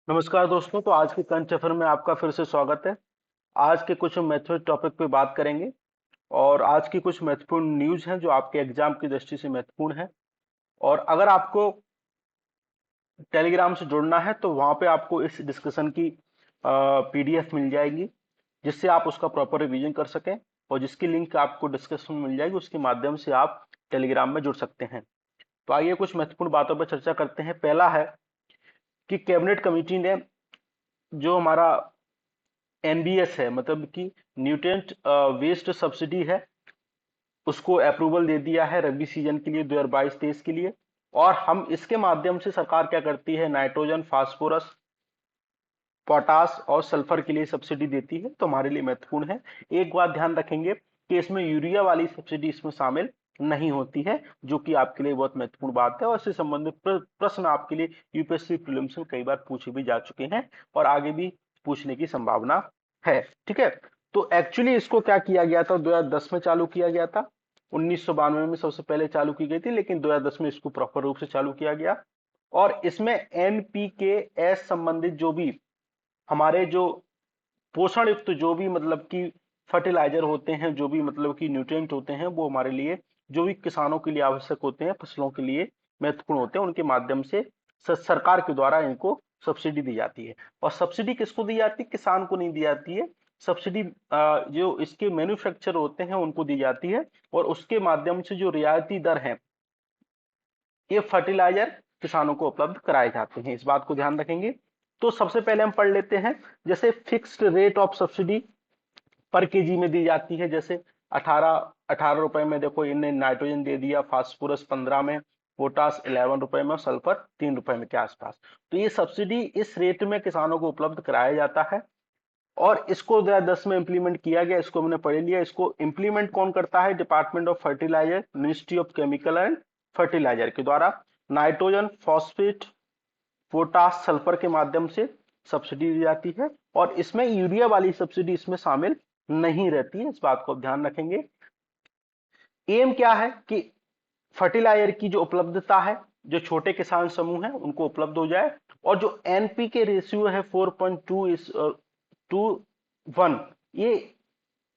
नमस्कार दोस्तों। तो आज के करंट अफेयर में आपका फिर से स्वागत है। आज के कुछ महत्वपूर्ण टॉपिक पे बात करेंगे और आज की कुछ महत्वपूर्ण न्यूज हैं जो आपके एग्जाम की दृष्टि से महत्वपूर्ण है। और अगर आपको टेलीग्राम से जुड़ना है तो वहां पे आपको इस डिस्कशन की पीडीएफ मिल जाएगी, जिससे आप उसका प्रॉपर रिवीजन कर सकें। और जिसकी लिंक आपको डिस्कशन में मिल जाएगी उसके माध्यम से आप टेलीग्राम में जुड़ सकते हैं। तो आइए कुछ महत्वपूर्ण बातों पर चर्चा करते हैं। पहला है कि कैबिनेट कमेटी ने जो हमारा एनबीएस है, मतलब कि न्यूट्रिएंट वेस्ट सब्सिडी है, उसको अप्रूवल दे दिया है रबी सीजन के लिए 2022-23 के लिए। और हम इसके माध्यम से सरकार क्या करती है, नाइट्रोजन, फास्फोरस, पोटास और सल्फर के लिए सब्सिडी देती है। तो हमारे लिए महत्वपूर्ण है। एक बात ध्यान रखेंगे कि इसमें यूरिया वाली सब्सिडी इसमें शामिल नहीं होती है, जो कि आपके लिए बहुत महत्वपूर्ण बात है। और इससे संबंधित प्रश्न आपके लिए यूपीएससी प्रीलिम्स में कई बार पूछे भी जा चुके हैं और आगे भी पूछने की संभावना है। ठीक है। तो एक्चुअली इसको क्या किया गया था, 2010 में चालू किया गया था। 1992 में सबसे पहले चालू की गई थी, लेकिन 2010 में इसको प्रॉपर रूप से चालू किया गया। और इसमें एनपीके एस संबंधित जो भी हमारे जो पोषण युक्त जो भी मतलब कि फर्टिलाइजर होते हैं, जो भी मतलब कि न्यूट्रिएंट होते हैं, वो हमारे लिए जो भी किसानों के लिए आवश्यक होते हैं, फसलों के लिए महत्वपूर्ण होते हैं, उनके माध्यम से सरकार के द्वारा इनको सब्सिडी दी जाती है। और सब्सिडी किसको दी जाती है? किसान को नहीं दी जाती है। सब्सिडी जो इसके मैन्युफैक्चर होते हैं उनको दी जाती है। और उसके माध्यम से जो रियायती दर है, ये फर्टिलाइजर किसानों को उपलब्ध कराए जाते हैं। इस बात को ध्यान रखेंगे। तो सबसे पहले हम पढ़ लेते हैं। जैसे फिक्स्ड रेट ऑफ सब्सिडी पर केजी में दी जाती है। जैसे 18 रुपए में देखो इन्हें नाइट्रोजन दे दिया, फास्फोरस 15 में, पोटास 11 रुपए में, सल्फर 3 रुपए में के आसपास। तो ये सब्सिडी इस रेट में किसानों को उपलब्ध कराया जाता है। और इसको 2010 में इंप्लीमेंट किया गया, इसको हमने पढ़ लिया। इसको इंप्लीमेंट कौन करता है? Department of fertiliser, ministry of chemical and fertiliser के द्वारा नाइट्रोजन, फॉस्फेट, पोटास, सल्फर के माध्यम से सब्सिडी दी जाती है। और इसमें यूरिया वाली सब्सिडी इसमें शामिल नहीं रहती है। इस बात को ध्यान रखेंगे। एम क्या है कि फर्टिलाइजर की जो उपलब्धता है, जो छोटे किसान समूह हैं उनको उपलब्ध हो जाए। और जो एनपीके रेशियो है 4.2 इस टू 1, ये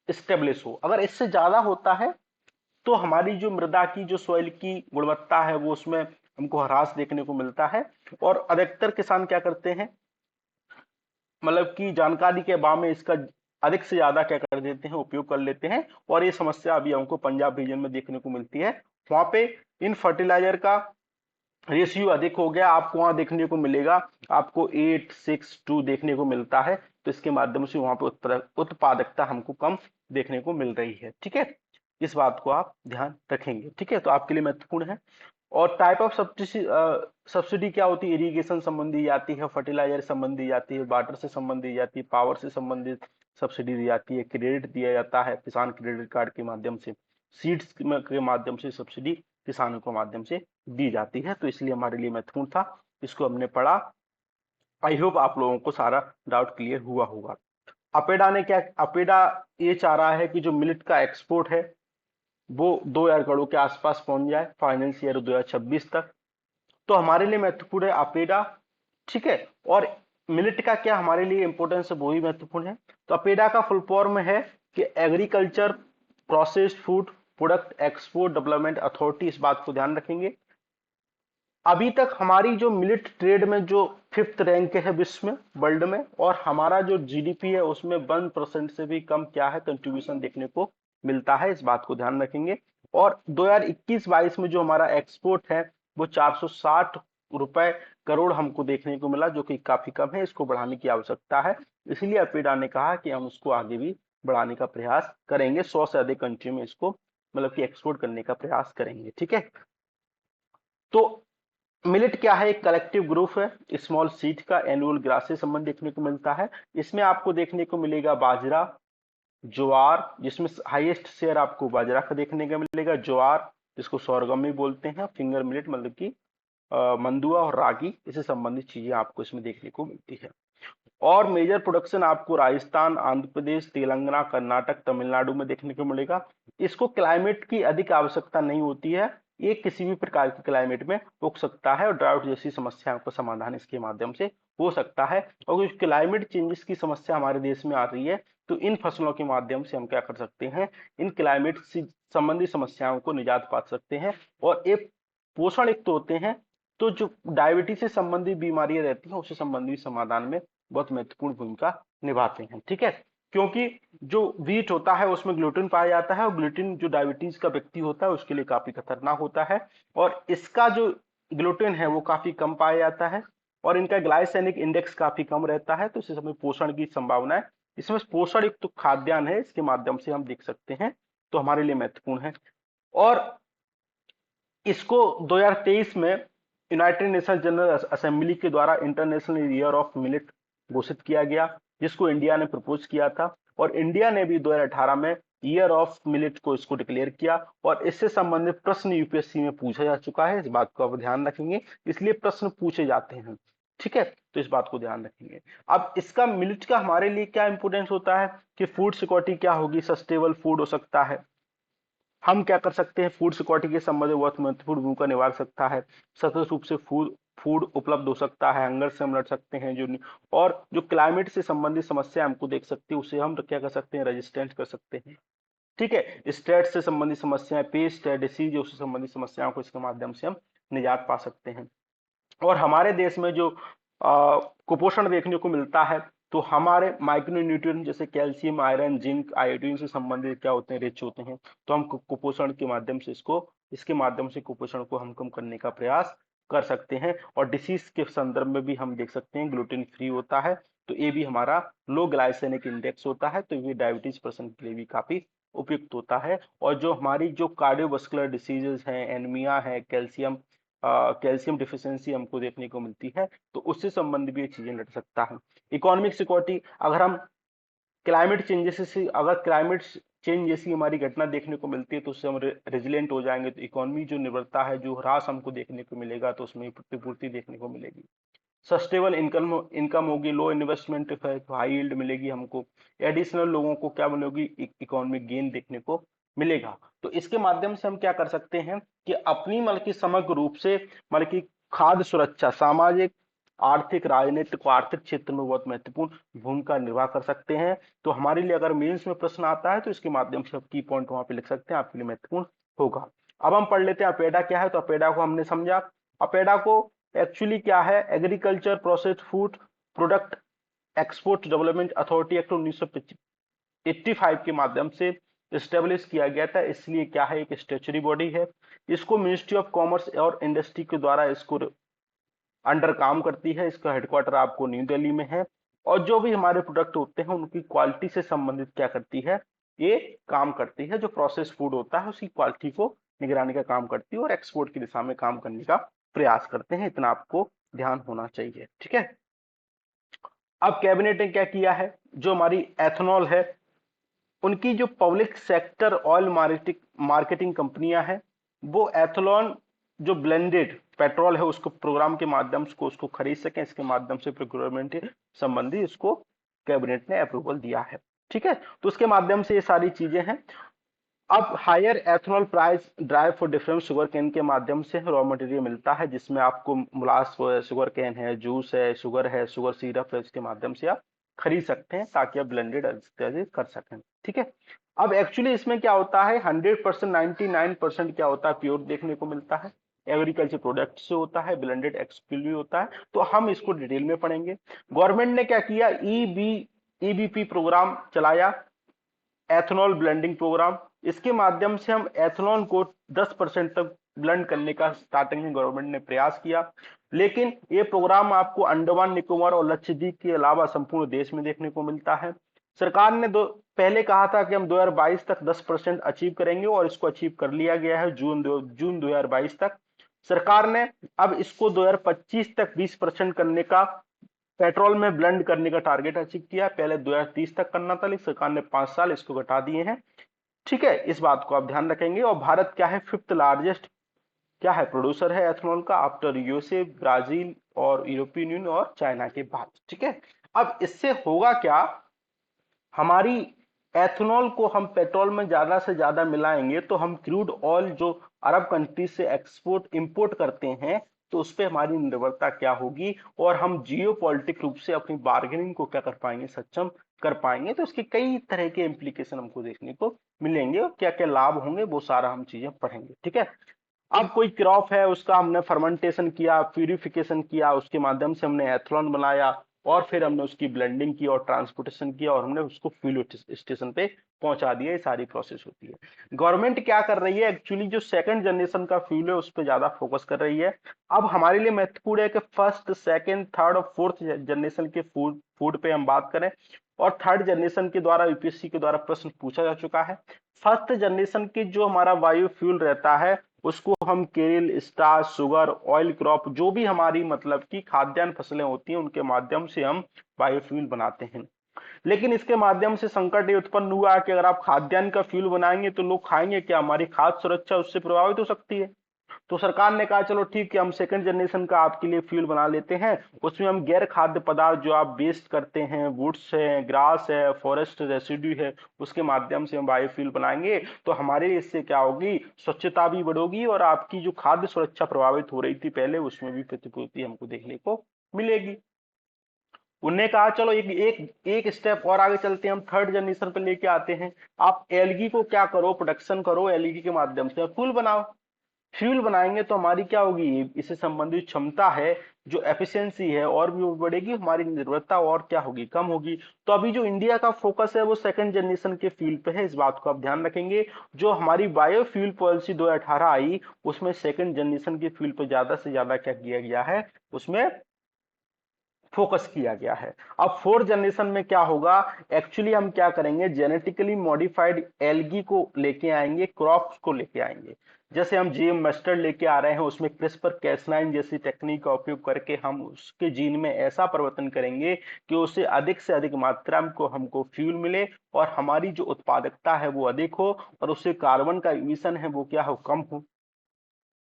स्टेब्लिश हो। अगर इससे ज्यादा होता है तो हमारी जो मृदा की, जो सॉइल की गुणवत्ता है, वो उसमें हमको ह्रास देखने को मिलता है। और अधिकतर किसान क्या करते हैं, मतलब कि जानकारी के अभाव में इसका अधिक से ज्यादा क्या कर देते हैं, उपयोग कर लेते हैं। और ये समस्या अभी हमको पंजाब रीजन में देखने को मिलती है। वहां पे इन फर्टिलाइजर का रेशियो अधिक हो गया। आपको वहां देखने को मिलेगा, आपको 8:6:2 देखने को मिलता है। तो इसके माध्यम से वहां पे उत्पादकता हमको कम देखने को मिल रही है। ठीक है। इस बात को आप ध्यान रखेंगे। ठीक है। तो आपके लिए महत्वपूर्ण है। और टाइप ऑफ सब्सिडी, सब्सिडी क्या होती है? इरिगेशन संबंधी जाती है, फर्टिलाइजर संबंधी जाती है, वाटर से संबंधी जाती है, पावर से संबंधित सब्सिडी दी जाती है, क्रेडिट दिया जाता है किसान क्रेडिट कार्ड के माध्यम से, सीड्स के माध्यम से सब्सिडी किसानों के माध्यम से दी जाती है। तो इसलिए हमारे लिए महत्वपूर्ण था, इसको हमने पढ़ा। आई होप आप लोगों को सारा डाउट क्लियर हुआ होगा। अपेडा ने क्या, अपेडा ये चाह रहा है कि जो मिलेट का एक्सपोर्ट है वो 2,000 करोड़ के आसपास पहुंच जाए फाइनेंस ईयर 2026 तक। तो हमारे लिए महत्वपूर्ण है अपेडा। ठीक है। और मिलेट का क्या हमारे लिए इंपॉर्टेंस है, वो भी महत्वपूर्ण है। तो अपेडा का फुल फॉर्म है कि agriculture processed food product export development authority. इस बात को ध्यान रखेंगे। अभी तक हमारी जो मिलेट ट्रेड में जो 5th रैंक है विश्व में, वर्ल्ड में, और हमारा जो जीडीपी है उसमें 1% से भी कम क्या है, कंट्रीब्यूशन देखने को मिलता है। इस बात को ध्यान रखेंगे। और 2021-22 में जो हमारा एक्सपोर्ट है वो 460 करोड़ हमको देखने को मिला, जो कि काफी कम है। इसको बढ़ाने की आवश्यकता है। इसलिए अपेडा ने कहा कि हम उसको आगे भी बढ़ाने का प्रयास करेंगे। 100 से अधिक कंट्री में इसको मतलब कि एक्सपोर्ट करने का प्रयास करेंगे। ठीक है। तो मिलेट क्या है? एक कलेक्टिव ग्रुप है स्मॉल सीड का, एनुअल ग्रास से संबंध देखने को मिलता है। इसमें आपको देखने को मिलेगा बाजरा, ज्वार, जिसमें हाईएस्ट शेयर आपको बाजरा का देखने को मिलेगा, ज्वार जिसको सोरगम भी बोलते हैं, फिंगर मिलेट मतलब कि मंदुआ और रागी, इससे संबंधित चीजें आपको इसमें देखने को मिलती है। और मेजर प्रोडक्शन आपको राजस्थान, आंध्र प्रदेश, तेलंगाना, कर्नाटक, तमिलनाडु में देखने को मिलेगा। इसको क्लाइमेट की अधिक आवश्यकता नहीं होती है। ये किसी भी प्रकार के क्लाइमेट में उग सकता है और ड्राउट जैसी समस्याओं का समाधान इसके माध्यम से हो सकता है। और कुछ क्लाइमेट चेंजेस की समस्या हमारे देश में आ रही है, तो इन फसलों के माध्यम से हम क्या कर सकते हैं, इन क्लाइमेट से संबंधी समस्याओं को निजात पा सकते हैं। और एक पोषण युक्त होते हैं, तो जो डायबिटीज से संबंधित बीमारियां रहती हैं उससे संबंधित समाधान में बहुत महत्वपूर्ण भूमिका निभाते हैं। ठीक है, क्योंकि जो व्हीट होता है उसमें ग्लूटेन पाया जाता है, और ग्लूटेन जो डायबिटीज का व्यक्ति होता है उसके लिए काफी खतरनाक होता है, और इसका जो ग्लूटेन है वो काफी कम पाया जाता है, और इनका ग्लाइसेमिक इंडेक्स काफी कम रहता है, तो इससे हमें पोषण की संभावना है। इसमें पोषण युक्त तो खाद्यान्न है, इसके माध्यम से हम देख सकते हैं, तो हमारे लिए महत्वपूर्ण है। और इसको 2023 में यूनाइटेड नेशन जनरल असेंबली के द्वारा इंटरनेशनल ईयर ऑफ मिलेट घोषित किया गया, जिसको इंडिया ने प्रपोज किया था, और इंडिया ने भी 2018 में ईयर ऑफ मिलेट को इसको डिक्लेयर किया, और इससे संबंधित प्रश्न यूपीएससी में पूछा जा चुका है। इस बात को आप ध्यान रखेंगे, इसलिए प्रश्न पूछे जाते हैं। ठीक है, तो इस बात को ध्यान रखेंगे। अब इसका मिलेट का हमारे लिए क्या इंपोर्टेंस होता है कि फूड सिक्योरिटी क्या होगी, सस्टेनेबल फूड हो सकता है, हम क्या कर सकते हैं, फूड सिक्योरिटी के संबंध में बहुत महत्वपूर्ण भूमिका निभा सकता है, सतत रूप से फूड फूड उपलब्ध हो सकता है, हंगर से हम लड़ सकते हैं, जो और जो क्लाइमेट से संबंधित समस्या हमको देख सकती है उसे हम क्या कर सकते हैं, रेजिस्टेंट कर सकते हैं। ठीक है, स्टेट से संबंधित समस्याएं, पेस्ट है, डिसीज से संबंधित समस्याओं को इसके माध्यम से हम निजात पा सकते हैं। और हमारे देश में जो कुपोषण देखने को मिलता है, तो हमारे माइक्रो न्यूट्रिएंट जैसे कैल्शियम, आयरन, जिंक, आयोडीन से संबंधित क्या होते हैं, रिच होते हैं, तो हम कुपोषण के माध्यम से इसके माध्यम से कुपोषण को हम कम करने का प्रयास कर सकते हैं। और डिसीज के संदर्भ में भी हम देख सकते हैं ग्लूटेन फ्री होता है, तो ये भी हमारा लो ग्लाइसेमिक इंडेक्स होता है, तो ये डायबिटीज पर्सन के लिए भी काफी उपयुक्त होता है। और जो हमारी जो कार्डियोवास्कुलर डिसीजेज हैं, एनीमिया है, कैल्शियम डिफिशियंसी हमको देखने को मिलती है, तो उससे संबंधित भी ये चीजें लड़ सकता है। इकोनॉमिक सिक्योरिटी, अगर हम क्लाइमेट चेंजेस से अगर क्लाइमेट चेंज जैसी हमारी घटना देखने को मिलती है तो उससे हम रेजिलेंट हो जाएंगे, तो इकोनॉमी जो निर्भरता है, जो ह्रास हमको देखने को मिलेगा, तो उसमें प्रतिपूर्ति देखने को मिलेगी। सस्टेनेबल इनकम इनकम होगी, लो इन्वेस्टमेंट हाई यील्ड मिलेगी हमको, एडिशनल लोगों को क्या मिलेगी, इकोनॉमिक गेन देखने को मिलेगा। तो इसके माध्यम से हम क्या कर सकते हैं कि अपनी मतलब की समग्र रूप से मतलब की खाद्य सुरक्षा, सामाजिक, आर्थिक, राजनीतिक और आर्थिक क्षेत्र में बहुत महत्वपूर्ण भूमिका निर्वाह कर सकते हैं। तो हमारे लिए अगर मेंस में प्रश्न आता है तो इसके माध्यम से आप की पॉइंट वहां पे लिख सकते हैं, आपके लिए महत्वपूर्ण होगा। अब हम पढ़ लेते हैं अपेडा क्या है। तो अपेडा को हमने समझा। अपेडा को एक्चुअली क्या है, agriculture processed food product export development authority act 1985 के माध्यम से स्टेब्लिश किया गया था, इसलिए क्या है, एक स्टेचुरी बॉडी है। इसको मिनिस्ट्री ऑफ कॉमर्स और इंडस्ट्री के द्वारा इसको अंडर काम करती है। इसका हेडक्वार्टर आपको न्यू दिल्ली में है, और जो भी हमारे प्रोडक्ट होते हैं उनकी क्वालिटी से संबंधित क्या करती है, ये काम करती है। जो प्रोसेस फूड होता है उसकी क्वालिटी को निगरानी का काम करती है, और एक्सपोर्ट की दिशा में काम करने का प्रयास करते हैं। इतना आपको ध्यान होना चाहिए। ठीक है, अब कैबिनेट ने क्या किया है, जो हमारी एथेनॉल है, उनकी जो पब्लिक सेक्टर ऑयल मार्केटिंग कंपनियां हैं, वो एथेनॉल जो ब्लेंडेड पेट्रोल है उसको प्रोग्राम के माध्यम से उसको खरीद सकें, इसके माध्यम से प्रोक्योरमेंट संबंधी इसको कैबिनेट ने अप्रूवल दिया है। ठीक है, तो उसके माध्यम से ये सारी चीजें हैं। अब higher ethanol price drive for different sugar cane के माध्यम से रॉ मटेरियल मिलता है, जिसमें आपको मुलास शुगर केन है, जूस है, शुगर सिरप है, इसके माध्यम से आप खरीद सकते हैं ताकि आप ब्लेंडेड कर सकें। ठीक है, अब एक्चुअली इसमें क्या होता है, 100%, 99% क्या होता है, प्योर देखने को मिलता है, एग्रीकल्चर प्रोडक्ट से होता है, ब्लेंडेड एक्सक्लूसिव होता है। तो हम इसको डिटेल में पढ़ेंगे। गवर्नमेंट ने क्या किया, ईबीपी प्रोग्राम चलाया, एथेनॉल ब्लेंडिंग प्रोग्राम। इसके माध्यम से हम एथेनॉल को 10% तक ब्लेंड करने का स्टार्टिंग में गवर्नमेंट ने प्रयास किया, लेकिन ये प्रोग्राम आपको अंडमान निकोबार और लक्षद्वीप के अलावा संपूर्ण देश में देखने को मिलता है। सरकार ने पहले कहा था कि हम 2022 तक 10% अचीव करेंगे, और इसको अचीव कर लिया गया है जून 2022 तक। सरकार ने अब इसको 2025 तक 20% करने का, पेट्रोल में ब्लेंड करने का टारगेट अचीव किया। पहले 2030 तक करना था, लेकिन सरकार ने 5 साल इसको घटा दिए हैं। ठीक है, इस बात को आप ध्यान रखेंगे। और भारत क्या है, फिफ्थ लार्जेस्ट क्या है, प्रोड्यूसर है एथेनॉल का, आफ्टर यूएसए, ब्राजील और यूरोपियन यूनियन और चाइना के बाद। ठीक है, अब इससे होगा क्या, हमारी एथेनॉल को हम पेट्रोल में ज्यादा से ज्यादा मिलाएंगे तो हम क्रूड ऑयल जो अरब कंट्री से एक्सपोर्ट इंपोर्ट करते हैं तो उस पर हमारी निर्भरता क्या होगी, और हम जियो पॉलिटिक रूप से अपनी बार्गेनिंग को क्या कर पाएंगे, सक्षम कर पाएंगे। तो इसके कई तरह के इम्प्लीकेशन हमको देखने को मिलेंगे और क्या क्या लाभ होंगे वो सारा हम चीजें पढ़ेंगे, ठीक है। अब कोई क्रॉप है, उसका हमने फर्मेंटेशन किया, प्यूरिफिकेशन किया, उसके माध्यम से हमने एथलॉन बनाया, और फिर हमने उसकी ब्लेंडिंग की और ट्रांसपोर्टेशन किया और हमने उसको फ्यूल स्टेशन पे पहुंचा दिया। ये सारी प्रोसेस होती है। गवर्नमेंट क्या कर रही है, एक्चुअली जो सेकंड जनरेशन का फ्यूल है उस पर ज्यादा फोकस कर रही है। अब हमारे लिए महत्वपूर्ण है कि फर्स्ट, सेकंड, थर्ड और फोर्थ जनरेशन के फूड फूड पे हम बात करें, और थर्ड जनरेशन के द्वारा यूपीएससी के द्वारा प्रश्न पूछा जा चुका है। फर्स्ट जनरेशन की जो हमारा बायोफ्यूल रहता है उसको हम Kerala, starch, sugar, oil crop, जो भी हमारी मतलब की खाद्यान्न फसलें होती हैं उनके माध्यम से हम बायोफ्यूल बनाते हैं। लेकिन इसके माध्यम से संकट ये उत्पन्न हुआ कि अगर आप खाद्यान्न का फ्यूल बनाएंगे तो लोग खाएंगे क्या, हमारी खाद्य सुरक्षा उससे प्रभावित हो सकती है। तो सरकार ने कहा चलो ठीक है, हम सेकंड जनरेशन का आपके लिए फ्यूल बना लेते हैं। उसमें हम गैर खाद्य पदार्थ जो आप वेस्ट करते हैं, वुड्स है, ग्रास है, फॉरेस्ट रेसिड्यू है, उसके माध्यम से हम बायोफ्यूल बनाएंगे। तो हमारे लिए इससे क्या होगी, स्वच्छता भी बढ़ोगी और आपकी जो खाद्य सुरक्षा प्रभावित हो रही थी पहले उसमें भी प्रतिपूर्ति हमको देखने को मिलेगी। उनने कहा चलो एक एक एक स्टेप और आगे चलते हैं, हम थर्ड जनरेशन पे लेके आते हैं। आप एलगी को क्या करो, प्रोडक्शन करो, एलगी के माध्यम से फ्यूल बनाओ। फ्यूल बनाएंगे तो हमारी क्या होगी, इससे संबंधित क्षमता है, जो एफिशिएंसी है और भी बढ़ेगी, हमारी निर्भरता और क्या होगी, कम होगी। तो अभी जो इंडिया का फोकस है वो सेकंड जनरेशन के फ्यूल पे है, इस बात को आप ध्यान रखेंगे। जो हमारी बायोफ्यूल पॉलिसी 2018 आई उसमें सेकंड जनरेशन के फ्यूल पे ज्यादा से ज्यादा क्या किया गया है, उसमें फोकस किया गया है। अब फोर्थ जनरेशन में क्या होगा, एक्चुअली हम क्या करेंगे, जेनेटिकली मॉडिफाइड एल्गी को लेके आएंगे, क्रॉप्स को लेके आएंगे। जैसे हम जीएम मस्टर्ड लेके आ रहे हैं, उसमें क्रिस्पर कैस9 जैसी टेक्निक का उपयोग करके हम उसके जीन में ऐसा परिवर्तन करेंगे कि उससे अधिक से अधिक मात्रा में को हमको फ्यूल मिले और हमारी जो उत्पादकता है वो अधिक हो और उससे कार्बन का इमिशन है वो क्या हो, कम हो।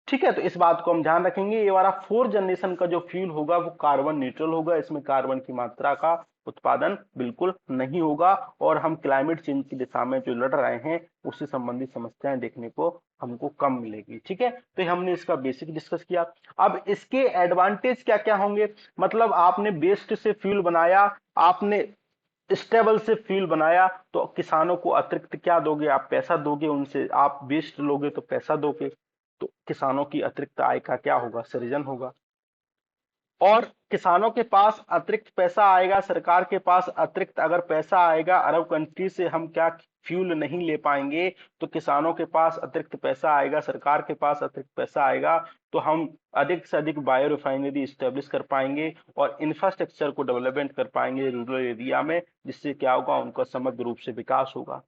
ठीक है, तो इस बात को हम ध्यान रखेंगे। ये वाला फोर्थ जनरेशन का जो फ्यूल होगा वो कार्बन न्यूट्रल होगा, इसमें कार्बन की मात्रा का उत्पादन बिल्कुल नहीं होगा और हम क्लाइमेट चेंज की दिशा में जो लड़ रहे हैं उससे संबंधित समस्याएं देखने को हमको कम मिलेगी। ठीक है, तो ये हमने इसका बेसिक डिस्कस किया। अब इसके एडवांटेज क्या क्या होंगे, मतलब आपने वेस्ट से फ्यूल बनाया, आपने स्टेबल से फ्यूल बनाया, तो किसानों को अतिरिक्त क्या दोगे, आप पैसा दोगे उनसे, आप वेस्ट लोगे तो पैसा दोगे, तो किसानों की अतिरिक्त आय का क्या होगा, सृजन होगा। और किसानों के पास अतिरिक्त पैसा आएगा, सरकार के पास अतिरिक्त अगर पैसा आएगा, अरब कंट्री से हम क्या फ्यूल नहीं ले पाएंगे, तो किसानों के पास अतिरिक्त पैसा आएगा, सरकार के पास अतिरिक्त पैसा आएगा, तो हम अधिक से अधिक बायो रिफाइनरी स्टेब्लिश कर पाएंगे और इंफ्रास्ट्रक्चर को डेवलपमेंट कर पाएंगे रूरल एरिया में, जिससे क्या होगा, उनका समग्र रूप से विकास होगा।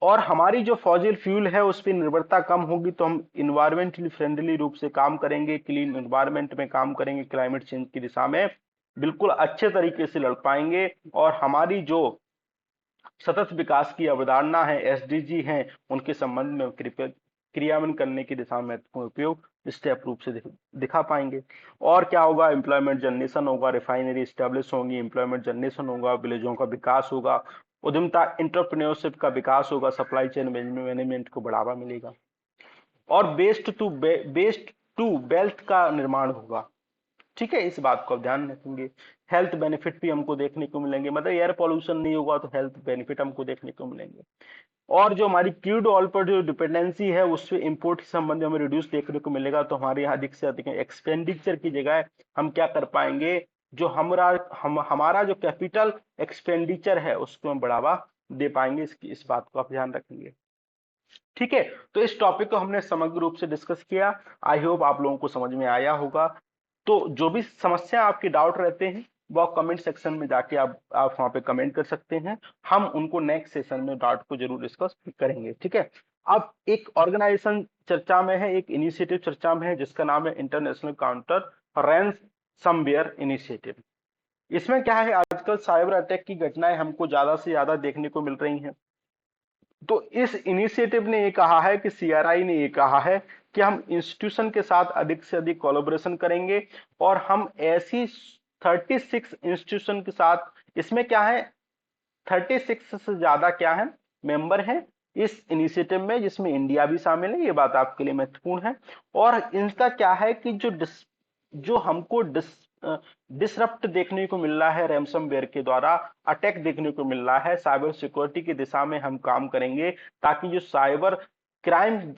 और हमारी जो फॉसिल फ्यूल है उस पर निर्भरता कम होगी, तो हम इन्वायरमेंटली फ्रेंडली रूप से काम करेंगे, क्लीन इन्वायरमेंट में काम करेंगे, क्लाइमेट चेंज की दिशा में बिल्कुल अच्छे तरीके से लड़ पाएंगे। और हमारी जो सतत विकास की अवधारणा है, एसडीजी हैं, उनके संबंध में क्रियान्वयन करने की दिशा में महत्वपूर्ण उपयोग स्टेप रूप से दिखा पाएंगे। और क्या होगा, एम्प्लॉयमेंट जनरेशन होगा, रिफाइनरी स्टेब्लिश होंगी, एम्प्लॉयमेंट जनरेशन होगा, विलेजों का विकास होगा, उद्यमता इंटरप्रेन्योरशिप का विकास होगा, सप्लाई चेन मैनेजमेंट को बढ़ावा मिलेगा और बेस्ट टू वेल्थ का निर्माण होगा। ठीक है, इस बात को आप ध्यान रखेंगे। हेल्थ बेनिफिट भी हमको देखने को मिलेंगे, मतलब एयर पॉल्यूशन नहीं होगा तो हेल्थ बेनिफिट हमको देखने को मिलेंगे। और जो हमारी क्रूड ऑयल पर जो डिपेंडेंसी है उससे इंपोर्ट के संबंध में हमें रिड्यूस देखने को मिलेगा, तो हमारे यहाँ अधिक से अधिक एक्सपेंडिचर की जगह हम क्या कर पाएंगे, जो हमारा जो कैपिटल एक्सपेंडिचर है उसको हम बढ़ावा दे पाएंगे। इस बात को आप ध्यान रखेंगे। ठीक है, तो इस टॉपिक को हमने समग्र रूप से डिस्कस किया। आई होप आप लोगों को समझ में आया होगा। तो जो भी समस्या आपके डाउट रहते हैं वो कमेंट सेक्शन में जाके आप वहां पे कमेंट कर सकते हैं, हम उनको नेक्स्ट सेशन में डाउट को जरूर डिस्कस करेंगे। ठीक है, अब एक ऑर्गेनाइजेशन चर्चा में है, एक इनिशिएटिव चर्चा में है जिसका नाम है इंटरनेशनल काउंटर रैंसमवेयर इनिशिएटिव। इसमें क्या है, आजकल साइबर अटैक की घटनाएं हमको ज्यादा से ज्यादा देखने को मिल रही हैं। तो इस इनिशिएटिव ने ये कहा है कि सीआरआई ने ये कहा है कि हम इंस्टीट्यूशन के साथ अधिक से अधिक कोलैबोरेशन करेंगे और हम ऐसी 36 इंस्टीट्यूशन के साथ, इसमें क्या है 36 से ज्यादा क्या है, मेंबर हैं इस इनिशिएटिव में, जिसमें इंडिया भी शामिल है। ये बात आपके लिए महत्वपूर्ण है। और इनका क्या है कि जो हमको डिसरप्ट देखने को मिल रहा है रैंसमवेयर के द्वारा, अटैक देखने को मिल रहा है, साइबर सिक्योरिटी की दिशा में हम काम करेंगे, ताकि जो साइबर क्राइम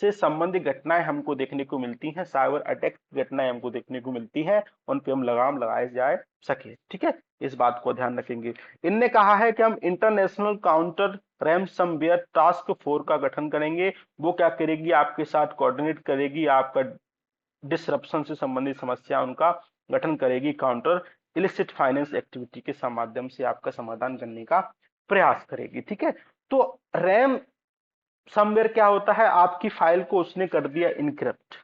से संबंधित घटनाएं हमको देखने को मिलती हैं, साइबर अटैक घटनाएं हमको देखने को मिलती हैं, उन पे हम लगाम लगाए जाए सके। ठीक है, इस बात को ध्यान रखेंगे। इनने कहा है कि हम international counter ransomware task force का गठन करेंगे। वो क्या करेगी, आपके साथ कोऑर्डिनेट करेगी, आपका डिसरप्शन से संबंधित समस्या उनका गठन करेगी, काउंटर इलिसिट फाइनेंस एक्टिविटी के माध्यम से आपका समाधान करने का प्रयास करेगी। ठीक है, तो रैम समवेयर क्या होता है, आपकी फाइल को उसने कर दिया इनक्रिप्ट।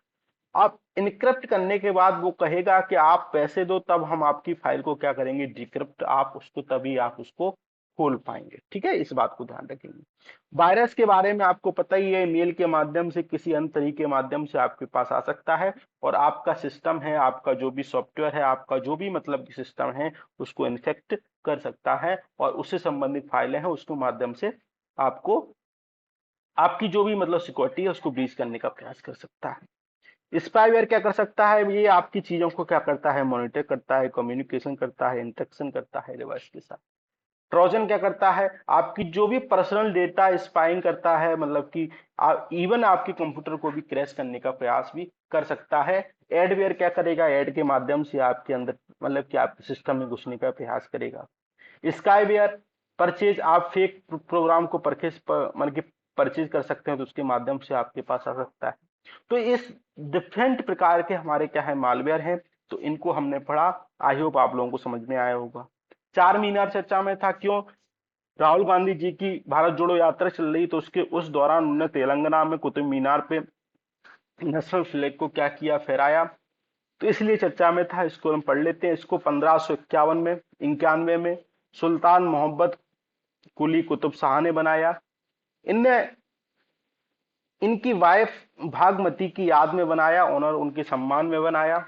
अब इनक्रिप्ट करने के बाद वो कहेगा कि आप पैसे दो, तब हम आपकी फाइल को क्या करेंगे, डिक्रिप्ट, आप उसको तभी आप उसको खोल पाएंगे। ठीक है, इस बात को ध्यान रखेंगे। वायरस के बारे में आपको पता ही है, मेल के माध्यम से, किसी अन्य तरीके के माध्यम से आपके पास आ सकता है, और आपका सिस्टम है, आपका जो भी सॉफ्टवेयर है, आपका जो भी मतलब सिस्टम है, उसको इन्फेक्ट कर सकता है, और उससे संबंधित फाइलें हैं उसके माध्यम से आपको आपकी जो भी मतलब सिक्योरिटी है उसको ब्रीच करने का प्रयास कर सकता है। स्पाईवेयर क्या कर सकता है, ये आपकी चीजों को क्या करता है, मॉनिटर करता है, कम्युनिकेशन करता है, इंटरेक्शन करता है डिवाइस के साथ। ट्रोजन क्या करता है, आपकी जो भी पर्सनल डेटा स्पाइंग करता है, मतलब कि इवन आपके कंप्यूटर को भी क्रैश करने का प्रयास भी कर सकता है। एडवेयर क्या करेगा, एड के माध्यम से आपके अंदर मतलब कि आपके सिस्टम में घुसने का प्रयास करेगा। स्काईवेयर परचेज, आप फेक प्रोग्राम को परचेज मतलब कि परचेज कर सकते हैं, तो उसके माध्यम से आपके पास आ सकता है। तो इस डिफरेंट प्रकार के हमारे क्या है, मालवेयर हैं, तो इनको हमने पढ़ा। आई होप आप लोगों को समझ में आया होगा। चार मीनार चर्चा में था, क्यों, राहुल गांधी जी की भारत जोड़ो यात्रा चल रही, तो उसके उस दौरान उन्होंने तेलंगाना में कुतुब मीनार पे नेशनल फ्लैग को क्या किया, फहराया, तो इसलिए चर्चा में था। इसको हम पढ़ लेते हैं। इसको 1551 में, 91 में सुल्तान मोहम्मद कुली कुतुब शाह ने बनाया। इनने इनकी वाइफ भागमती की याद में बनाया, ऑनर उनके सम्मान में बनाया।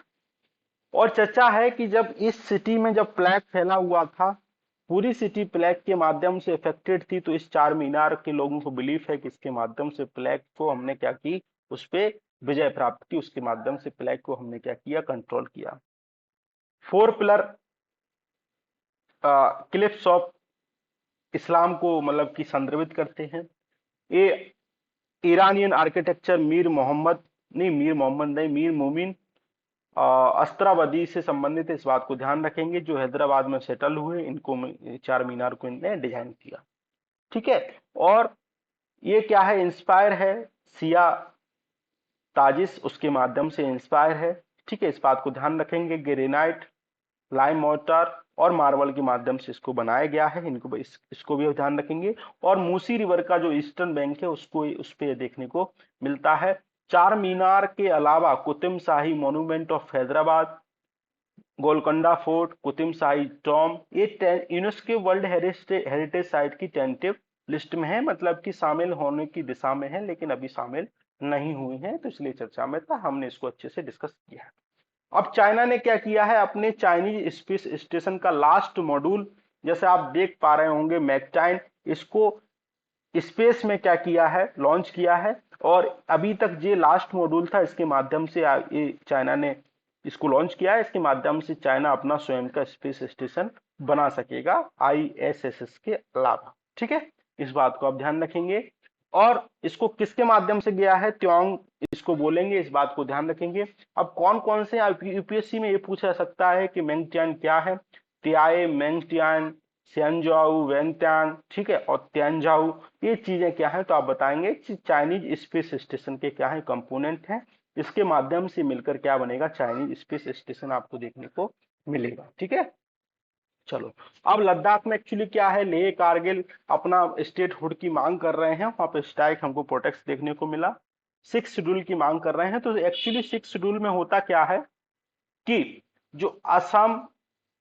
और चर्चा है कि जब इस सिटी में जब प्लेग फैला हुआ था, पूरी सिटी प्लेग के माध्यम से इफेक्टेड थी, तो इस चार मीनार के लोगों को बिलीफ है कि इसके माध्यम से प्लेग को हमने क्या की, उस पर विजय प्राप्त की, उसके माध्यम से प्लेग को हमने क्या किया, कंट्रोल किया। Four pillar cliffs of Islam को मतलब कि संदर्भित करते हैं। ये ईरानियन आर्किटेक्चर मीर मोहम्मद नहीं, मीर मोमिन अस्त्राबदी से संबंधित है, इस बात को ध्यान रखेंगे, जो हैदराबाद में सेटल हुए, इनको चार मीनार को इनने डिजाइन किया। ठीक है, और ये क्या है, इंस्पायर है, सिया ताजिस उसके माध्यम से इंस्पायर है। ठीक है, इस बात को ध्यान रखेंगे। ग्रेनाइट, लाइम मोर्टार और मार्बल के माध्यम से इसको बनाया गया है, इसको भी ध्यान रखेंगे। और मूसी रिवर का जो ईस्टर्न बैंक है उसको उस पे देखने को मिलता है। चार मीनार के अलावा Qutub Shahi monument of Hyderabad, Golconda fort, Qutub Shahi tomb, ये यूनेस्को वर्ल्ड हेरिटेज साइट की टेंटिव लिस्ट में है, मतलब कि शामिल होने की दिशा में है, लेकिन अभी शामिल नहीं हुई है, तो इसलिए चर्चा में था, हमने इसको अच्छे से डिस्कस किया है। अब चाइना ने क्या किया है, अपने चाइनीज स्पेस स्टेशन का लास्ट मॉड्यूल, जैसे आप देख पा रहे होंगे मैकटाइन, इसको स्पेस में क्या किया है, लॉन्च किया है। और अभी तक ये लास्ट मॉड्यूल था, इसके माध्यम से ये चाइना ने इसको लॉन्च किया है। इसके माध्यम से चाइना अपना स्वयं का स्पेस स्टेशन बना सकेगा आईएसएस के अलावा। ठीक है, इस बात को आप ध्यान रखेंगे। और इसको किसके माध्यम से गया है, त्योंग इसको बोलेंगे, इस बात को ध्यान रखेंगे। अब कौन कौन से यूपीएससी में ये पूछा सकता है कि मेंगटियान क्या है, टियाए, मेंगटियान, सियांजाऊ, वेंगटान, ठीक है, और तियांजाऊ, ये चीजें क्या है, तो आप बताएंगे कि चाइनीज स्पेस स्टेशन के क्या है, कंपोनेंट है। इसके माध्यम से मिलकर क्या बनेगा, चाइनीज स्पेस स्टेशन आपको देखने को मिलेगा। ठीक है, चलो। अब लद्दाख में एक्चुअली क्या है, लेह कारगिल अपना स्टेट हुड की मांग कर रहे हैं, वहां पे स्ट्राइक हमको प्रोटेक्ट देखने को मिला। सिक्स शेड्यूल की मांग कर रहे हैं, तो एक्चुअली सिक्स शेड्यूल में होता क्या है कि जो असम,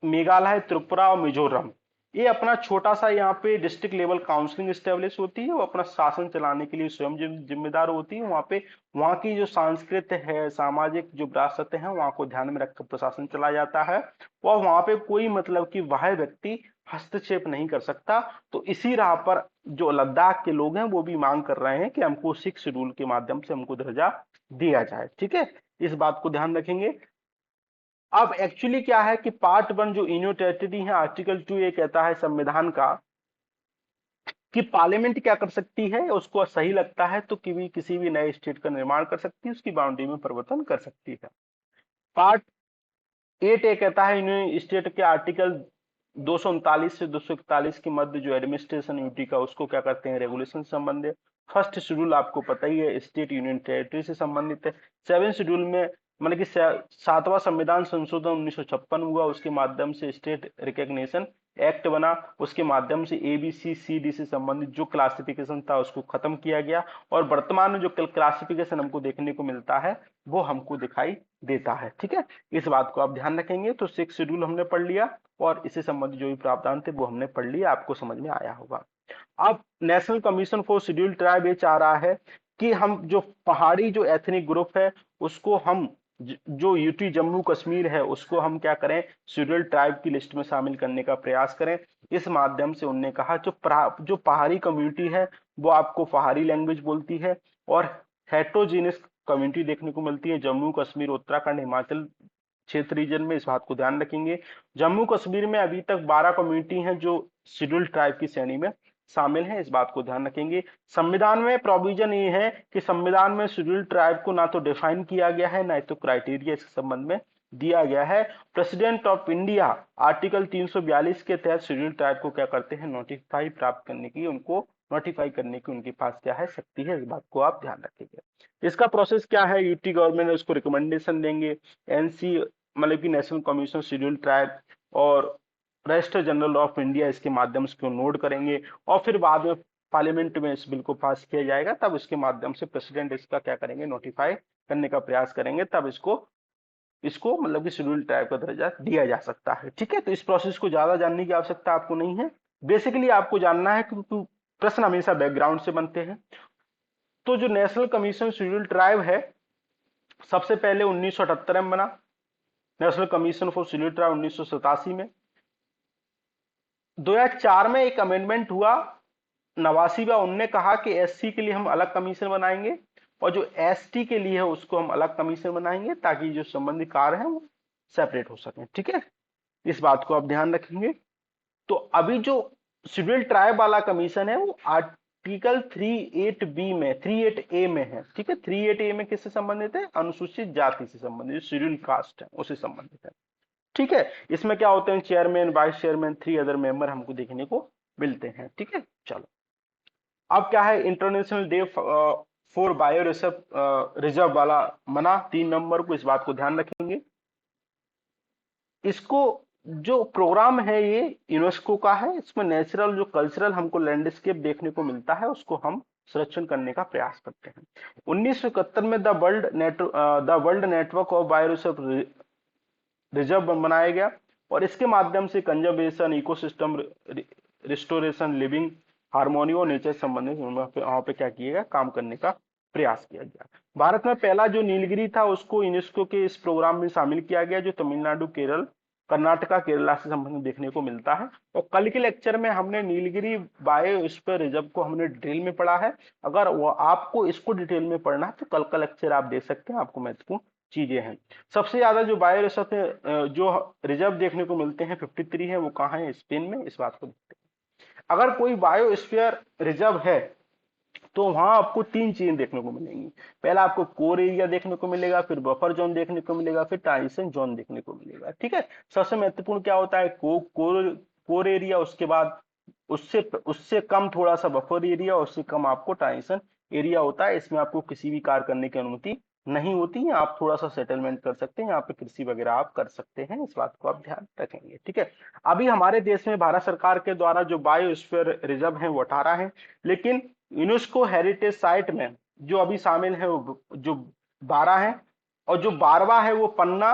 मेघालय, त्रिपुरा और मिजोरम, ये अपना छोटा सा यहाँ पे डिस्ट्रिक्ट लेवल काउंसलिंग स्टेब्लिश होती है, वो अपना शासन चलाने के लिए स्वयं जिम्मेदार होती है। वहाँ पे वहाँ की जो सांस्कृतिक है, सामाजिक जो विरासतें हैं, वहाँ को ध्यान में रखकर प्रशासन चला जाता है, और वहाँ पे कोई मतलब कि बाह्य व्यक्ति हस्तक्षेप नहीं कर सकता। तो इसी राह पर जो लद्दाख के लोग हैं वो भी मांग कर रहे हैं कि हमको 6 शेड्यूल के माध्यम से हमको दर्जा दिया जाए। ठीक है, इस बात को ध्यान रखेंगे। अब एक्चुअली क्या है कि पार्ट 1 जो यूनियन टेरिटरी है, आर्टिकल 2 ये कहता है संविधान का कि पार्लियामेंट क्या कर सकती है, उसको सही लगता है तो किसी भी नए स्टेट का निर्माण कर सकती है, उसकी बाउंड्री में परिवर्तन कर सकती है। पार्ट 8 ये कहता है यूनियन स्टेट के आर्टिकल 239 से 241 के मध्य जो एडमिनिस्ट्रेशन यूनिटी का, उसको क्या करते हैं, रेगुलेशन संबंधित। फर्स्ट शेड्यूल आपको पता ही है, स्टेट यूनियन टेरिटरी से संबंधित है। 7 शेड्यूल में मतलब कि 7वां संविधान संशोधन 1956 हुआ, उसके माध्यम से स्टेट रिकॉग्निशन एक्ट बना, उसके माध्यम से ABCCD से संबंधित जो क्लासिफिकेशन था उसको खत्म किया गया, और वर्तमान में जो क्लासिफिकेशन हमको देखने को मिलता है वो हमको दिखाई देता है। ठीक है, इस बात को आप ध्यान रखेंगे। तो 6 शेड्यूल हमने पढ़ लिया, और इससे संबंधित जो भी प्रावधान थे वो हमने पढ़ लिया, आपको समझ में आया होगा। अब national commission for scheduled tribe ये चाह रहा है कि हम जो पहाड़ी जो एथनिक ग्रुप है उसको हम जो यूटी जम्मू कश्मीर है उसको हम क्या करें, शेड्यूल्ड ट्राइब की लिस्ट में शामिल करने का प्रयास करें। इस माध्यम से उन्होंने कहा जो पहाड़ी कम्युनिटी है वो आपको पहाड़ी लैंग्वेज बोलती है, और हेट्रोजीनियस कम्युनिटी देखने को मिलती है जम्मू कश्मीर, उत्तराखंड, हिमाचल क्षेत्र रीजन में। इस बात को ध्यान रखेंगे। जम्मू कश्मीर में अभी तक 12 कम्युनिटी हैं जो शेड्यूल्ड ट्राइब की श्रेणी में शामिल हैं, इस बात को ध्यान रखेंगे। संविधान में प्रोविजन ये है कि संविधान में शेड्यूल्ड ट्राइब को ना तो डिफाइन किया गया है, ना तो क्राइटेरिया इसके संबंध में दिया गया है। प्रेसिडेंट ऑफ इंडिया आर्टिकल 342 के तहत शेड्यूल्ड ट्राइब को क्या करते हैं, नोटिफाई प्राप्त करने की, उनको नोटिफाई करने की उनके पास क्या है, शक्ति है। इस बात को आप ध्यान रखेंगे। इसका प्रोसेस क्या है, यूटी गवर्नमेंट है उसको रिकमेंडेशन देंगे, एनसी मतलब कि नेशनल कमीशन शेड्यूल्ड ट्राइब और रजिस्टर जनरल ऑफ इंडिया इसके माध्यम से नोट करेंगे, और फिर बाद में पार्लियामेंट में इस बिल को पास किया जाएगा, तब इसके माध्यम से प्रेसिडेंट इसका क्या करेंगे, नोटिफाई करने का प्रयास करेंगे, तब इसको इसको मतलब कि शेड्यूल्ड ट्राइब का दर्जा दिया जा सकता है। ठीक है, तो इस प्रोसेस को ज्यादा जानने की आवश्यकता आपको नहीं है, बेसिकली आपको जानना है क्योंकि प्रश्न हमेशा बैकग्राउंड से बनते हैं। तो जो नेशनल कमीशन शेड्यूल्ड ट्राइब है, सबसे पहले 1978 में बना, national commission for scheduled tribe 1987 में। 2004 में एक अमेंडमेंट हुआ, 89वां, उनने कहा कि एससी के लिए हम अलग कमीशन बनाएंगे, और जो एसटी के लिए है उसको हम अलग कमीशन बनाएंगे, ताकि जो संबंधित कार्य है वो सेपरेट हो सके। ठीक है, इस बात को आप ध्यान रखेंगे। तो अभी जो शेड्यूल्ड ट्राइब वाला कमीशन है वो आर्टिकल 38 में 38A में है। ठीक है, 38A में किससे संबंधित है, अनुसूचित जाति से संबंधित, शेड्यूल्ड कास्ट है उससे संबंधित है। ठीक है, इसमें क्या होते हैं, chairman, vice chairman, 3 other member हमको देखने को मिलते हैं। ठीक है, चलो अब क्या है, international day for bio reserve वाला मना 3 नवंबर को, इस बात को ध्यान रखेंगे। इसको जो प्रोग्राम है ये यूनेस्को का है, इसमें नेचुरल जो कल्चरल हमको लैंडस्केप देखने को मिलता है उसको हम संरक्षण करने का प्रयास करते हैं। 1971 में the world network of bio reserve बनाया गया, और इसके माध्यम से conservation, ecosystem restoration, living harmony और नेचर संबंधित वहां पे क्या किया गया, काम करने का प्रयास किया गया। भारत में पहला जो नीलगिरी था उसको यूनेस्को के इस प्रोग्राम में शामिल किया गया, जो तमिलनाडु, केरल, कर्नाटका, केरला से संबंधित देखने को मिलता है। और कल के लेक्चर में हमने नीलगिरी बायोस्फीयर रिजर्व को हमने डिटेल में पढ़ा है। अगर वो आपको इसको डिटेल में पढ़ना है तो कल का लेक्चर आप देख सकते हैं, आपको महत्वपूर्ण चीजें हैं। सबसे ज्यादा जो बायोस्फीयर जो रिजर्व देखने को मिलते हैं 53 है, वो कहाँ है, स्पेन में, इस बात को देखते हैं। अगर कोई बायोस्फीयर रिजर्व है तो वहां आपको 3 चीजें देखने को मिलेंगी। पहला आपको कोर एरिया देखने को मिलेगा, फिर बफर जोन देखने को मिलेगा, फिर ट्रांजिशन जोन देखने को मिलेगा। ठीक है, सबसे महत्वपूर्ण क्या होता है, कोर एरिया, उसके बाद उससे उससे कम थोड़ा सा बफर एरिया, उससे कम आपको ट्रांजिशन एरिया होता है। इसमें आपको किसी भी कार्य करने की अनुमति नहीं होती है, आप थोड़ा सा सेटलमेंट कर सकते हैं, यहाँ पे कृषि वगैरह आप कर सकते हैं, इस बात को आप ध्यान रखेंगे। ठीक है, अभी हमारे देश में भारत सरकार के द्वारा जो बायोस्फीयर रिजर्व है वो 18 है, लेकिन यूनेस्को हेरिटेज साइट में जो अभी शामिल है वो जो 12 है, और जो 12वां है वो पन्ना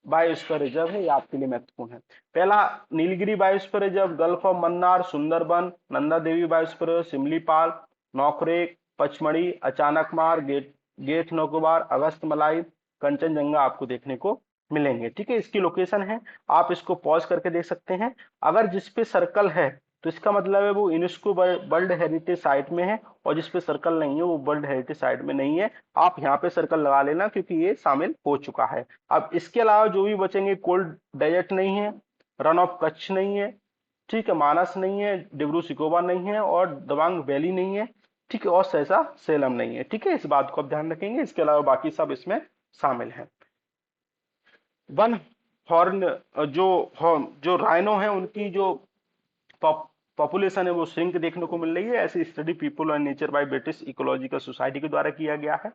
बायोस्फीयर रिजर्व है, ये आपके लिए महत्वपूर्ण है। पहला, Nilgiri biosphere reserve, Gulf of Mannar, Sundarban, Nanda Devi biosphere, Simlipal, Nokrek, Pachmarhi, Achanakmar, great Nicobar, Agasthyamalai, Kanchenjunga आपको देखने को मिलेंगे। ठीक है, इसकी लोकेशन है, आप इसको पॉज करके देख सकते हैं। अगर जिस पे सर्कल है तो इसका मतलब है वो यूनेस्को वर्ल्ड हेरिटेज साइट में है, और जिस पे सर्कल नहीं है वो वर्ल्ड हेरिटेज साइट में नहीं है। आप यहाँ पे सर्कल लगा लेना क्योंकि ये शामिल हो चुका है। अब इसके अलावा जो भी बचेंगे, कोल्ड डेजर्ट नहीं है, रन ऑफ कच्छ नहीं है, ठीक है, मानस नहीं है, डिब्रू सिकोबा नहीं है, और दबांग वैली नहीं है, ठीक है, और सहसा सेलम नहीं है। ठीक है, इस बात को आप ध्यान रखेंगे, इसके अलावा बाकी सब इसमें शामिल है। वन हॉर्न, जो जो राइनो है उनकी जो पॉपुलेशन है वो श्रिंक देखने को मिल रही है। ऐसी study people and nature by British ecological society के द्वारा किया गया है।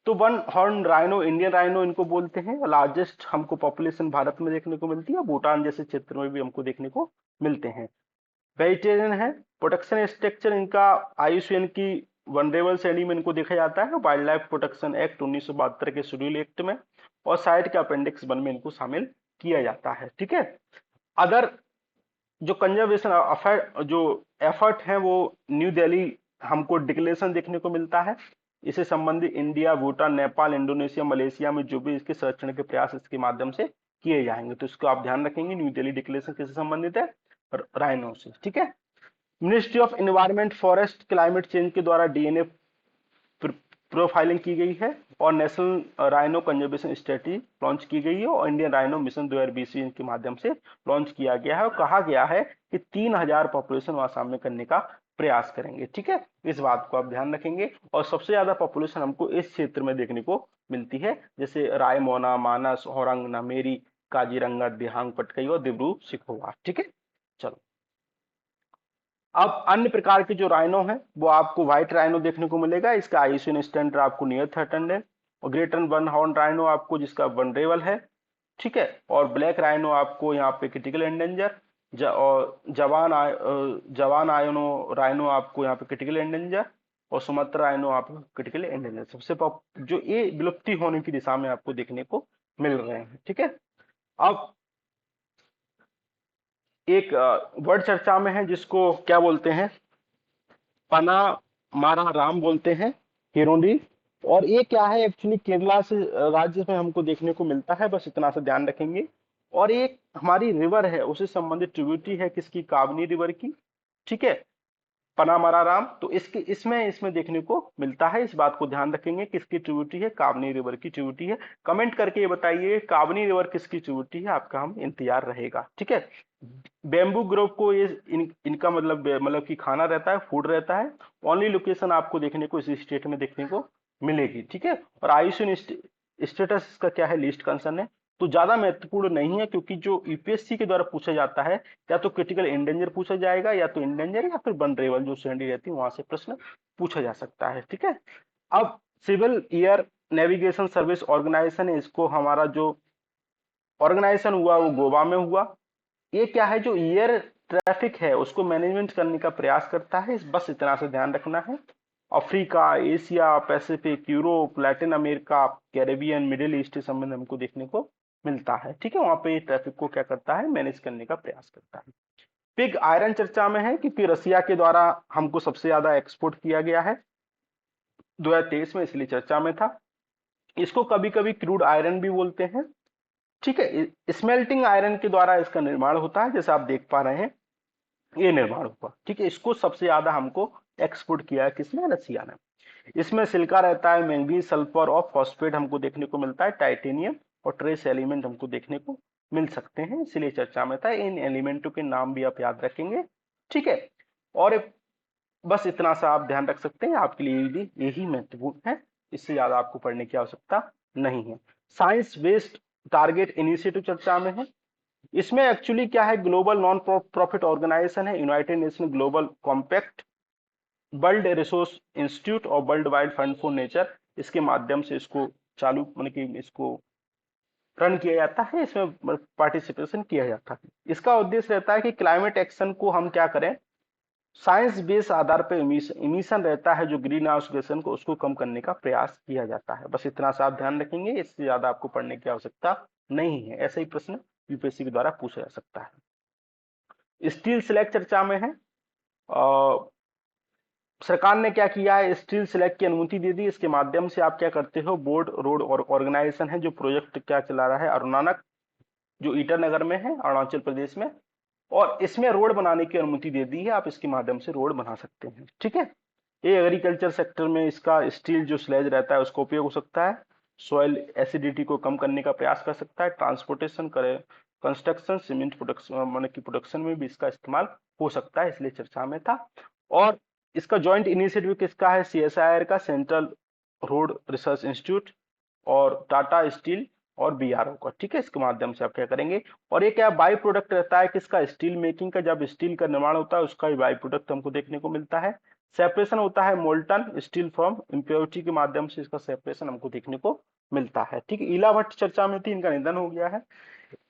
तो one horn rhino, Indian rhino इनको बोलते हैं, लार्जेस्ट हमको पॉपुलेशन भारत में देखने को मिलती है, भूटान जैसे क्षेत्र में भी हमको देखने को मिलते हैं। वेजिटेरियन है, प्रोटेक्शन स्ट्रक्चर इनका आईयूसीएन की वनरेबल श्रेणी में इनको देखा जाता है, वाइल्ड लाइफ प्रोटेक्शन एक्ट 1972 के शेड्यूल एक्ट में, और साइट के अपेंडिक्स 1 में इनको शामिल किया जाता है। ठीक है, अदर जो कंजर्वेशन जो एफर्ट है वो न्यू दिल्ली हमको डिक्लेरेशन देखने को मिलता है। इससे संबंधित India, Bhutan, Nepal, Indonesia, Malaysia में जो भी इसके संरक्षण के प्रयास इसके माध्यम से किए जाएंगे, तो इसको आप ध्यान रखेंगे। न्यू दिल्ली डिक्लेरेशन किससे संबंधित है? राइनो से। ठीक है, ministry of environment, forest, climate change के द्वारा डीएनए प्रोफाइलिंग की गई है, और national rhino conservation strategy launch की गई है, और इंडियन राइनो मिशन 2020 के माध्यम से लॉन्च किया गया है, और कहा गया है कि 3000 पॉपुलेशन वहां सामने करने का प्रयास करेंगे। ठीक है, इस बात को आप ध्यान रखेंगे। और सबसे ज्यादा पॉपुलेशन हमको इस क्षेत्र में देखने को मिलती है, जैसे रायमोना, मानस, औरंग, नामेरी, काजीरंगा, दिहांग पटकई और दिब्रू सिखोवा। ठीक है, चलो। अब अन्य प्रकार के जो राइनो है वो आपको व्हाइट राइनो देखने को मिलेगा, इसका आईयूसीएन स्टैंडर्ड आपको नियर थ्रेटन्ड है, और ग्रेटर वन हॉर्न राइनो आपको जिसका वनरेबल है। ठीक है, और ब्लैक राइनो आपको यहाँ पे क्रिटिकल एंडेंजर, और जवान आयनो राइनो आपको यहाँ पे क्रिटिकल एंडेंजर, और सुमात्रा राइनो आपको क्रिटिकल एंडेंजर, सबसे जो ये विलुप्ति होने की दिशा में आपको देखने को मिल रहे हैं। ठीक है, अब एक वर्ड चर्चा में है जिसको क्या बोलते हैं, पना मारा राम बोलते हैं, हिरोडी। और ये क्या है, एक्चुअली केरला से राज्य में हमको देखने को मिलता है, बस इतना सा ध्यान रखेंगे। और एक हमारी रिवर है, उससे संबंधित ट्रिब्यूटरी है किसकी, काबनी रिवर की। ठीक है, पनामारा राम, तो इसके इसमें इसमें देखने को मिलता है, इस बात को ध्यान रखेंगे। किसकी ट्रिब्यूटरी है? काबनी रिवर की ट्रिब्यूटरी है। कमेंट करके ये बताइए काबनी रिवर किसकी ट्रिब्यूटरी है, आपका हम इंतजार रहेगा। ठीक है, बेम्बू ग्रोव को ये इनका मतलब कि खाना रहता है, फूड रहता है। ओनली लोकेशन आपको देखने को इस स्टेट में देखने को मिलेगी। ठीक है, और आयुष्मान स्टेटस का क्या है, लिस्ट कंसर्न है, तो ज्यादा महत्वपूर्ण नहीं है, क्योंकि जो यूपीएससी के द्वारा पूछा जाता है या तो क्रिटिकल इंडेंजर पूछा जाएगा, या तो इंडेंजर, या फिर वनरेबल जो श्रेणी रहती है वहां से प्रश्न पूछा जा सकता है। ठीक है, अब civil air navigation service organisation है, इसको हमारा जो ऑर्गेनाइजेशन हुआ वो गोवा में हुआ। ये क्या है, जो एयर ट्रैफिक है उसको मैनेजमेंट करने का प्रयास करता है, बस इतना से ध्यान रखना है। Africa, Asia Pacific, Europe, Latin America, Caribbean, middle east से संबंध हमको देखने को मिलता है। ठीक है, वहां पे ट्रैफिक को क्या करता है, मैनेज करने का प्रयास करता है। पिग आयरन चर्चा में है, क्योंकि रसिया के द्वारा हमको सबसे ज्यादा एक्सपोर्ट किया गया है 2023 में, इसलिए चर्चा में था। इसको कभी कभी क्रूड आयरन भी बोलते हैं। ठीक है, स्मेल्टिंग आयरन के द्वारा इसका निर्माण होता है, जैसे आप देख पा रहे हैं ये निर्माण हुआ। ठीक है, इसको सबसे ज्यादा हमको एक्सपोर्ट किया है किसने, रसिया ने। इसमें सिलिका रहता है, मैंगनीज, सल्फर और फॉस्फेट हमको देखने को मिलता है, टाइटेनियम और ट्रेस एलिमेंट हमको देखने को मिल सकते हैं, इसलिए चर्चा में था। इन एलिमेंटों के नाम भी आप याद रखेंगे। ठीक है, और बस इतना सा आप ध्यान रख सकते हैं, आपके लिए यही महत्वपूर्ण है, इससे ज्यादा आपको पढ़ने की आवश्यकता नहीं है। साइंस बेस्ड टारगेट इनिशिएटिव चर्चा में है। इसमें एक्चुअली क्या है, ग्लोबल नॉन प्रॉफिट ऑर्गेनाइजेशन है, United Nation Global Compact, World Resource Institute और World Wide Fund for Nature, इसके माध्यम से इसको चालू मतलब कि इसको रन किया जाता है, इसमें पार्टिसिपेशन किया जाता है। इसका उद्देश्य रहता है कि क्लाइमेट एक्शन को हम क्या करें, साइंस बेस आधार पर इमिशन रहता है जो ग्रीन हाउस गैसन को उसको कम करने का प्रयास किया जाता है, बस इतना सा आप ध्यान रखेंगे, इससे ज्यादा आपको पढ़ने की आवश्यकता नहीं है। ऐसा ही प्रश्न यूपीएससी के द्वारा पूछा जा सकता है। स्टील सिलेक्ट चर्चा में है। सरकार ने क्या किया है, स्टील सिलेक्ट की अनुमति दे दी। इसके माध्यम से आप क्या करते हो, बोर्ड रोड और ऑर्गेनाइजेशन है जो प्रोजेक्ट क्या चला रहा है, अरुणानक, जो ईटानगर में है अरुणाचल प्रदेश में, और इसमें रोड बनाने की अनुमति दे दी है। आप इसके माध्यम से रोड बना सकते हैं। ठीक है, ये एग्रीकल्चर सेक्टर में इसका स्टील जो स्लेज रहता है उसका उपयोग हो सकता है। सॉइल एसिडिटी को कम करने का प्रयास कर सकता है। ट्रांसपोर्टेशन करे, कंस्ट्रक्शन, सीमेंट प्रोडक्शन माने की प्रोडक्शन में भी इसका इस्तेमाल हो सकता है, इसलिए चर्चा में था। और इसका जॉइंट इनिशिएटिव किसका है, सीएसआईआर का, सेंट्रल रोड रिसर्च इंस्टीट्यूट और टाटा स्टील और बीआरओ का। ठीक है, इसके माध्यम से आप क्या करेंगे। और ये क्या बाई प्रोडक्ट रहता है किसका, स्टील मेकिंग का। जब स्टील का निर्माण होता है उसका भी बाई प्रोडक्ट हमको देखने को मिलता है। सेपरेशन होता है मोल्टन स्टील फ्रॉम इम्प्योरिटी के माध्यम से इसका सेपरेशन हमको देखने को मिलता है। ठीक है, इला भट्ट चर्चा में थी, इनका निधन हो गया है।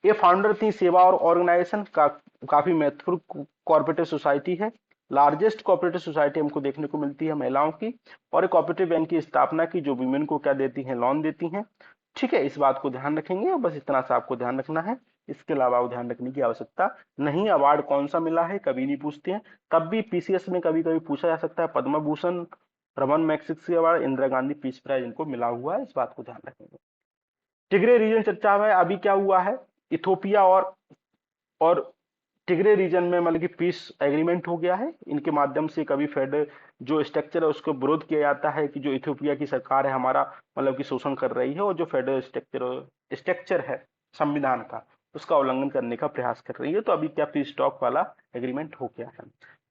ये फाउंडर थी सेवा और ऑर्गेनाइजेशन का, काफी महत्वपूर्ण कोऑपरेटिव सोसाइटी है। लार्जेस्ट कोऑपरेटिव सोसाइटी हमको देखने को मिलती है महिलाओं की। और एक कोऑपरेटिव बैंक की स्थापना की जो विमेन को क्या देती है, लोन देती हैं। ठीक है, इस बात को ध्यान रखेंगे, बस इतना सा आपको ध्यान रखना है। इसके अलावा ध्यान रखने की आवश्यकता नहीं। अवार्ड कौन सा मिला है कभी नहीं पूछते हैं, तब भी पीसीएस में कभी कभी पूछा जा सकता है। Padma Bhushan, Ramon Magsaysay Award, Indira Gandhi Peace Prize इनको मिला हुआ है, इस बात को ध्यान रखेंगे। टिग्रे रीजन चर्चा में अभी क्या हुआ है, इथोपिया और टिग्रे रीजन में मतलब कि पीस एग्रीमेंट हो गया है। इनके माध्यम से कभी फेडरल जो स्ट्रक्चर है उसको विरोध किया जाता है कि जो इथोपिया की सरकार है हमारा मतलब कि शोषण कर रही है, और जो फेडरल स्ट्रक्चर है संविधान का उसका उल्लंघन करने का प्रयास कर रही है। तो अभी क्या पीस टॉक वाला एग्रीमेंट हो गया है।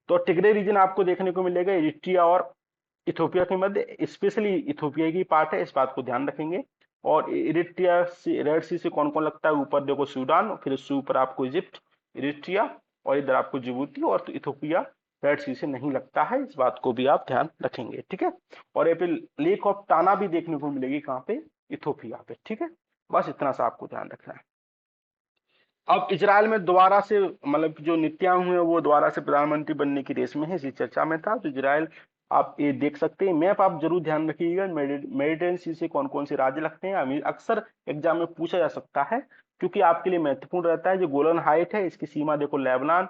तो टिग्रे रीजन आपको देखने को मिलेगा इरिट्रिया और इथोपिया के मध्य, स्पेशली इथोपिया की पार्ट है, इस बात को ध्यान रखेंगे। और इरिट्रिया से रेड सी से कौन कौन लगता है, ऊपर देखो सूडान, फिर उससे ऊपर आपको इजिप्ट, इरिट्रिया, और इधर आपको जिबूती, और तो इथोपिया रेड सी से नहीं लगता है, इस बात को भी आप ध्यान रखेंगे। ठीक है, और ये पे लेक ऑफ टाना भी देखने को मिलेगी कहाँ पे, इथोपिया पे। ठीक है, बस इतना सा आपको ध्यान रखना है। अब इजराइल में दोबारा से मतलब जो नेतन्याहू है वो दोबारा से प्रधानमंत्री बनने की रेस में है, इसी चर्चा में था। तो इजराइल आप ये देख सकते हैं, मैप आप जरूर ध्यान रखिएगा, मेडिटेरेनियन सी से कौन कौन से राज्य लगते हैं, अक्सर एग्जाम में पूछा जा सकता है, क्योंकि आपके लिए महत्वपूर्ण रहता है। जो गोलन हाइट है इसकी सीमा देखो लेबनान,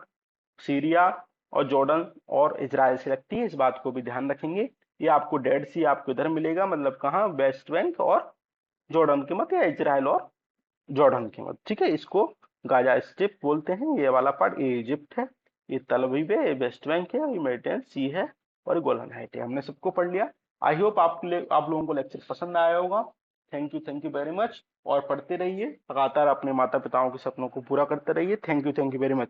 सीरिया और जॉर्डन और इजराइल से लगती है, इस बात को भी ध्यान रखेंगे। ये आपको डेड सी आपको इधर मिलेगा, मतलब कहाँ, वेस्ट बैंक और जॉर्डन के मध्य, या इजराइल और जॉर्डन के मध्य। ठीक है, इसको गाजा स्ट्रिप बोलते हैं। ये वाला पार्ट ये इजिप्ट है, ये तल अवीव है, ये वेस्ट बैंक है, ये मेडिटेरेनियन सी है, और ये गोलन हाइट है। हमने सबको पढ़ लिया। आई होप आप लोगों को लेक्चर पसंद आया होगा। Thank you very much. और पढ़ते रहिए लगातार, अपने माता पिताओं के सपनों को पूरा करते रहिए। Thank you very much.